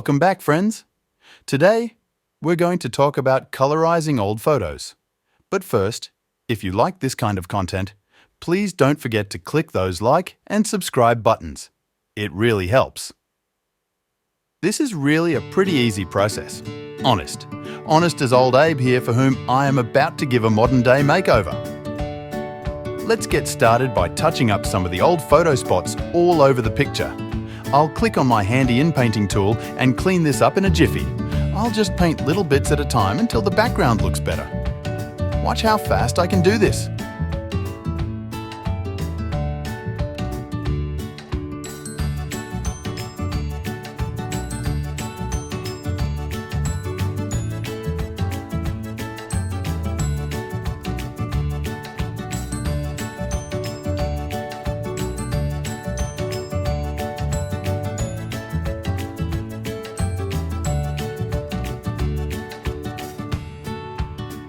Welcome back, friends. Today, we're going to talk about colorizing old photos. But first, if you like this kind of content, please don't forget to click those like and subscribe buttons. It really helps. This is really a pretty easy process. Honest as old Abe here, for whom I am about to give a modern-day makeover. Let's get started by touching up some of the old photo spots all over the picture. I'll click on my handy inpainting tool and clean this up in a jiffy. I'll just paint little bits at a time until the background looks better. Watch how fast I can do this.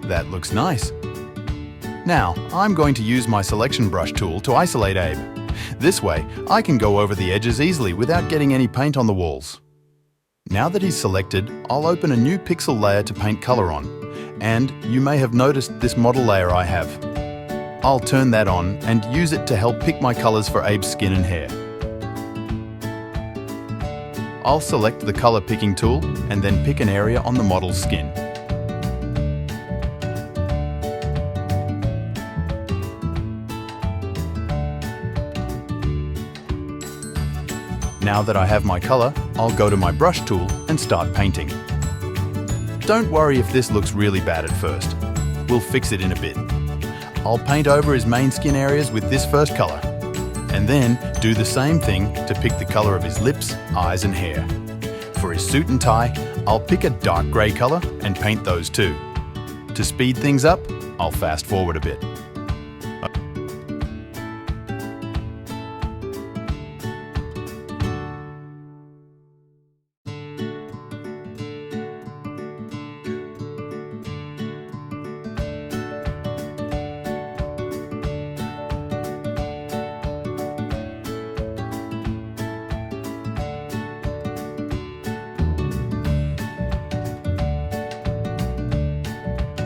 That looks nice. Now, I'm going to use my selection brush tool to isolate Abe. This way, I can go over the edges easily without getting any paint on the walls. Now that he's selected, I'll open a new pixel layer to paint color on. And you may have noticed this model layer I have. I'll turn that on and use it to help pick my colors for Abe's skin and hair. I'll select the color picking tool and then pick an area on the model's skin. Now that I have my color, I'll go to my brush tool and start painting. Don't worry if this looks really bad at first. We'll fix it in a bit. I'll paint over his main skin areas with this first color, and then do the same thing to pick the color of his lips, eyes and hair. For his suit and tie, I'll pick a dark grey color and paint those too. To speed things up, I'll fast forward a bit.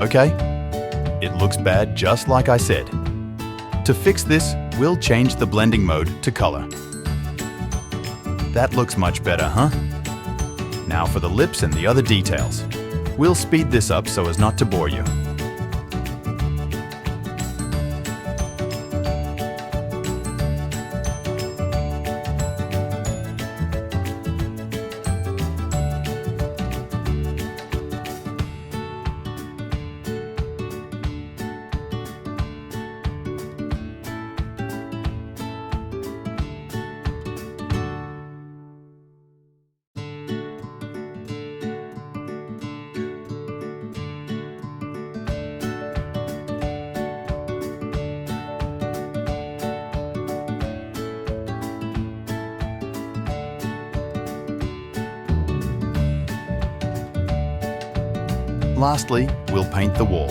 Okay, it looks bad just like I said. To fix this, we'll change the blending mode to color. That looks much better, huh? Now for the lips and the other details. We'll speed this up so as not to bore you. Lastly, we'll paint the wall.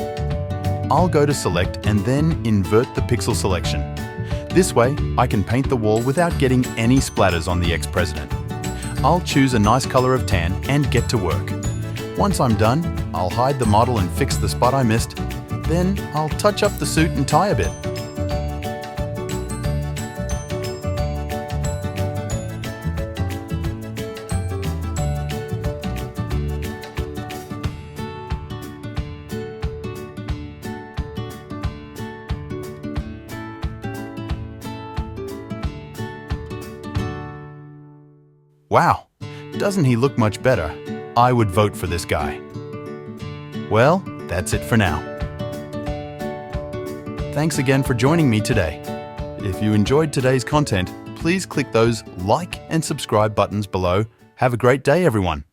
I'll go to select and then invert the pixel selection. This way, I can paint the wall without getting any splatters on the ex-president. I'll choose a nice color of tan and get to work. Once I'm done, I'll hide the model and fix the spot I missed. Then I'll touch up the suit and tie a bit. Wow, doesn't he look much better? I would vote for this guy. Well, that's it for now. Thanks again for joining me today. If you enjoyed today's content, please click those like and subscribe buttons below. Have a great day, everyone.